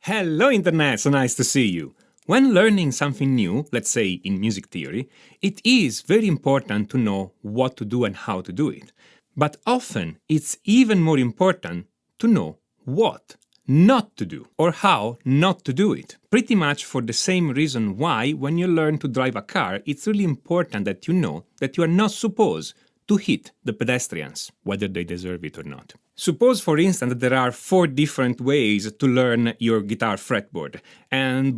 Hello Internet, so nice to see you. When learning something new, let's say in music theory, it is very important to know what to do and how to do it. But often it's even more important to know what not to do or how not to do it. Pretty much for the same reason why when you learn to drive a car, it's really important that you know that you are not supposed to hit the pedestrians, whether they deserve it or not. Suppose, for instance, that there are 4 different ways to learn your guitar fretboard,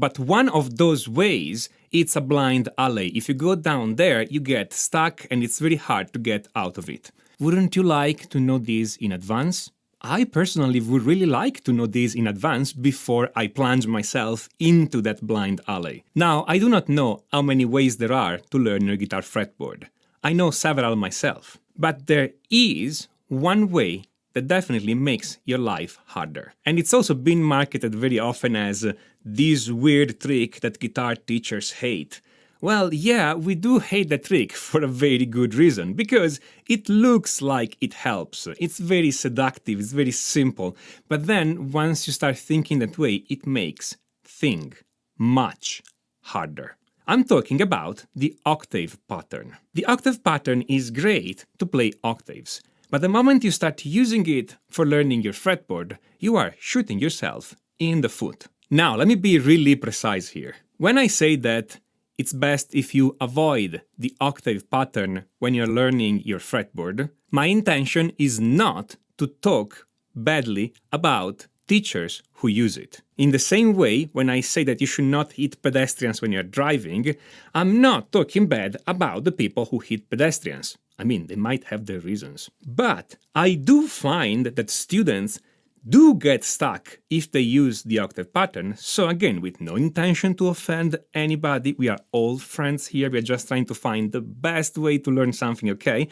but one of those ways, it's a blind alley. If you go down there, you get stuck and it's very hard to get out of it. Wouldn't you like to know this in advance? I personally would really like to know this in advance before I plunge myself into that blind alley. Now, I do not know how many ways there are to learn your guitar fretboard. I know several myself, but there is one way that definitely makes your life harder. And it's also been marketed very often as this weird trick that guitar teachers hate. Well, yeah, we do hate the trick for a very good reason, because it looks like it helps. It's very seductive, it's very simple. But then, once you start thinking that way, it makes things much harder. I'm talking about the octave pattern. The octave pattern is great to play octaves, but the moment you start using it for learning your fretboard, you are shooting yourself in the foot. Now, let me be really precise here. When I say that it's best if you avoid the octave pattern when you're learning your fretboard, my intention is not to talk badly about teachers who use it. In the same way, when I say that you should not hit pedestrians when you're driving, I'm not talking bad about the people who hit pedestrians. I mean, they might have their reasons. But I do find that students do get stuck if they use the octave pattern, so again, with no intention to offend anybody, we are all friends here, we are just trying to find the best way to learn something, okay?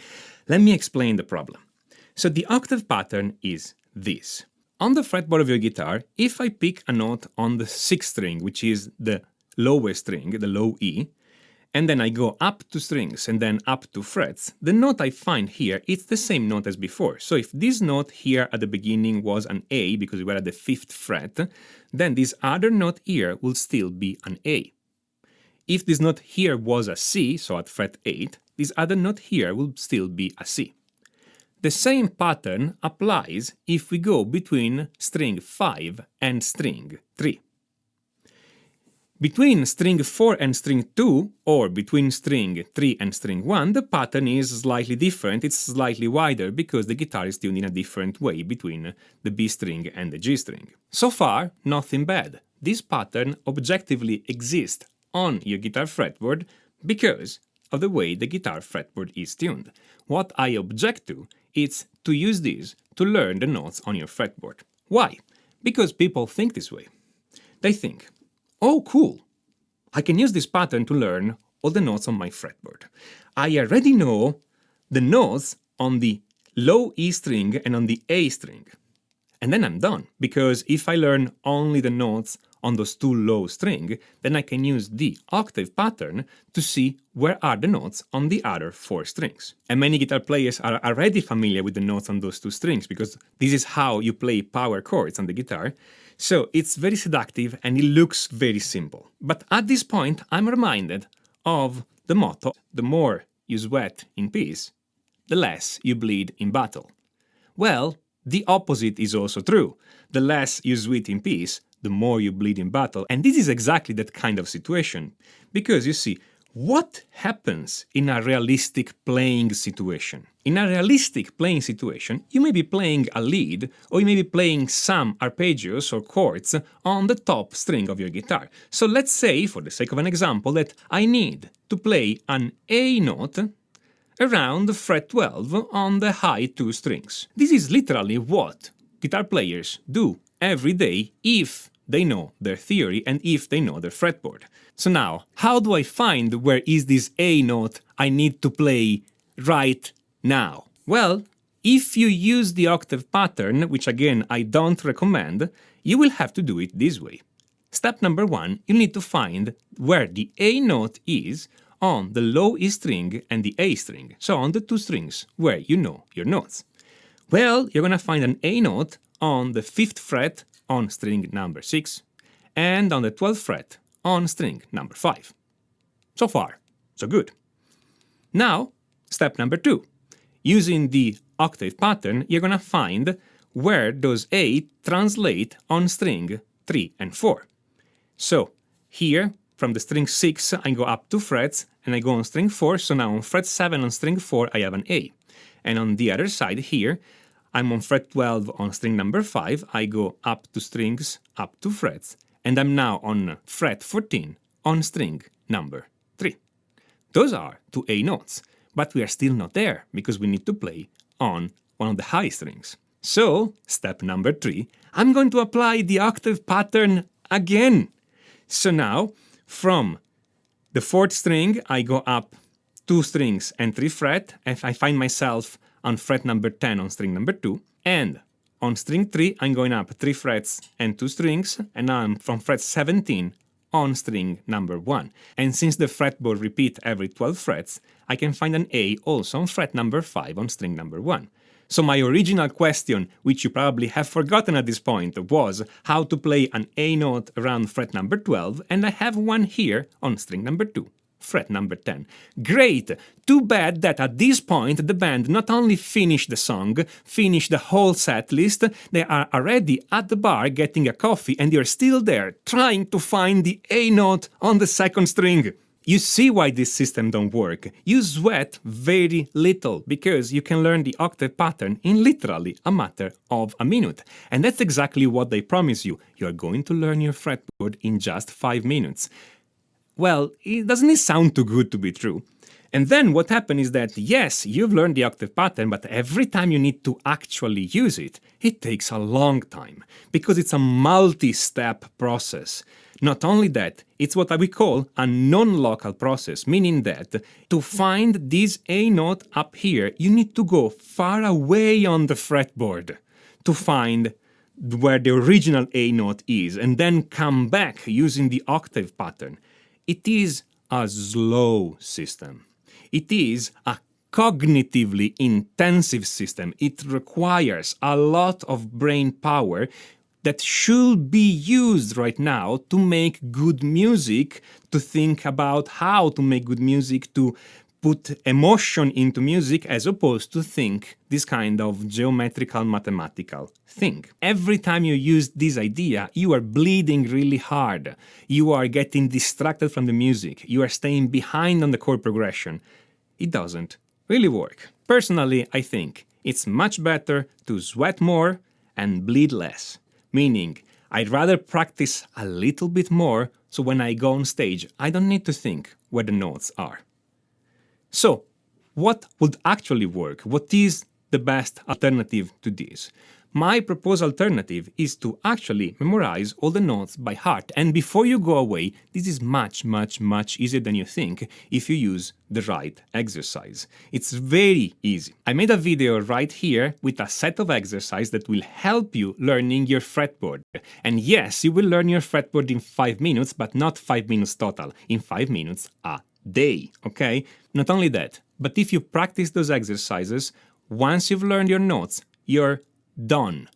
Let me explain the problem. So the octave pattern is this. On the fretboard of your guitar, if I pick a note on the 6th string, which is the lowest string, the low E, and then I go up 2 strings and then up 2 frets, the note I find here, it's the same note as before. So if this note here at the beginning was an A, because we were at the 5th fret, then this other note here will still be an A. If this note here was a C, so at fret 8, this other note here will still be a C. The same pattern applies if we go between string 5 and string 3. Between string 4 and string 2, or between string 3 and string 1, the pattern is slightly different, it's slightly wider, because the guitar is tuned in a different way between the B string and the G string. So far, nothing bad. This pattern objectively exists on your guitar fretboard because of the way the guitar fretboard is tuned. What I object to is to use this to learn the notes on your fretboard. Why? Because people think this way. They think, oh cool, I can use this pattern to learn all the notes on my fretboard. I already know the notes on the low E string and on the A string. And then I'm done, because if I learn only the notes on those 2 low strings, then I can use the octave pattern to see where are the notes on the other 4 strings. And many guitar players are already familiar with the notes on those 2 strings, because this is how you play power chords on the guitar. So it's very seductive and it looks very simple. But at this point, I'm reminded of the motto, the more you sweat in peace, the less you bleed in battle. Well, the opposite is also true. The less you sweat in peace, the more you bleed in battle. And this is exactly that kind of situation. Because you see, what happens in a realistic playing situation? In a realistic playing situation, you may be playing a lead, or you may be playing some arpeggios or chords on the top string of your guitar. So let's say, for the sake of an example, that I need to play an A note around fret 12 on the high 2 strings. This is literally what guitar players do every day if they know their theory and if they know their fretboard. So now, how do I find where is this A note I need to play right now? Well, if you use the octave pattern, which again I don't recommend, you will have to do it this way. Step number 1, you need to find where the A note is on the low E string and the A string, so on the 2 strings where you know your notes. Well, you're gonna find an A note on the 5th fret on string number 6, and on the 12th fret on string number 5. So far, so good. Now, step number 2. Using the octave pattern, you're gonna find where those A translate on string 3 and 4. So, here, from the string 6, I go up 2 frets, and I go on string 4, so now on fret 7 on string 4, I have an A. And on the other side here, I'm on fret 12 on string number 5, I go up 2 strings, up 2 frets, and I'm now on fret 14 on string number 3. Those are 2 A notes, but we are still not there, because we need to play on one of the high strings. So, step number 3, I'm going to apply the octave pattern again. So now, from the 4th string, I go up 2 strings and 3 fret, and I find myself on fret number 10 on string number 2, and on string 3, I'm going up 3 frets and 2 strings, and now I'm from fret 17 on string number 1. And since the fretboard repeats every 12 frets, I can find an A also on fret number 5 on string number 1. So my original question, which you probably have forgotten at this point, was how to play an A note around fret number 12, and I have one here on string number 2, fret number 10. Great! Too bad that at this point the band not only finished the song, finished the whole set list, they are already at the bar getting a coffee and you're still there trying to find the A note on the 2nd string. You see why this system don't work. You sweat very little because you can learn the octave pattern in literally a matter of a minute. And that's exactly what they promise you. You're going to learn your fretboard in just 5 minutes. Well, doesn't it sound too good to be true? And then what happens is that, yes, you've learned the octave pattern, but every time you need to actually use it, it takes a long time, because it's a multi-step process. Not only that, it's what we call a non-local process, meaning that to find this A note up here, you need to go far away on the fretboard to find where the original A note is, and then come back using the octave pattern. It is a slow system. It is a cognitively intensive system. It requires a lot of brain power that should be used right now to make good music, to think about how to make good music, to put emotion into music, as opposed to think this kind of geometrical mathematical thing. Every time you use this idea, you are bleeding really hard. You are getting distracted from the music. You are staying behind on the chord progression. It doesn't really work. Personally, I think it's much better to sweat more and bleed less. Meaning, I'd rather practice a little bit more, so when I go on stage, I don't need to think where the notes are. So, what would actually work? What is the best alternative to this? My proposed alternative is to actually memorize all the notes by heart. And before you go away, this is much easier than you think if you use the right exercise. It's very easy. I made a video right here with a set of exercises that will help you learning your fretboard. And yes, you will learn your fretboard in 5 minutes, but not 5 minutes total, in 5 minutes a day, okay? Not only that, but if you practice those exercises, once you've learned your notes, you're done.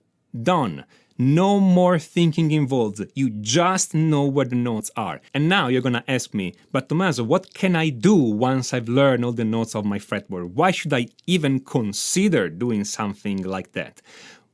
Done. No more thinking involved. You just know where the notes are. And now you're gonna ask me, but Tommaso, what can I do once I've learned all the notes of my fretboard? Why should I even consider doing something like that?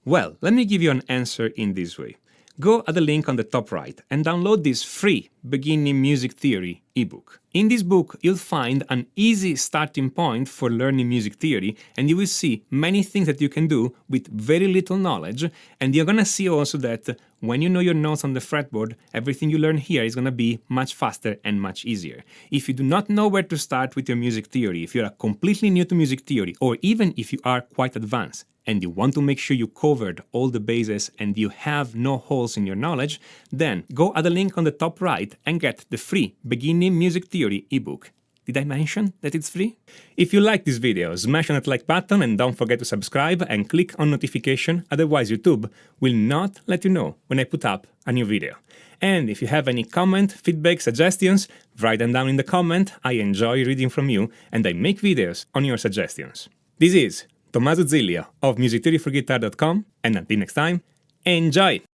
Well, let me give you an answer in this way. Go at the link on the top right and download this free Beginning Music Theory ebook. In this book, you'll find an easy starting point for learning music theory, and you will see many things that you can do with very little knowledge, and you're gonna see also that when you know your notes on the fretboard, everything you learn here is gonna be much faster and much easier. If you do not know where to start with your music theory, if you're completely new to music theory, or even if you are quite advanced, and you want to make sure you covered all the bases and you have no holes in your knowledge, then go at the link on the top right and get the free Beginning Music Theory ebook. Did I mention that it's free? If you like this video, smash on that like button and don't forget to subscribe and click on notification, otherwise YouTube will not let you know when I put up a new video. And if you have any comment, feedback, suggestions, write them down in the comment. I enjoy reading from you and I make videos on your suggestions. This is Tommaso Zillia of musictheoryforguitar.com, and until next time, enjoy!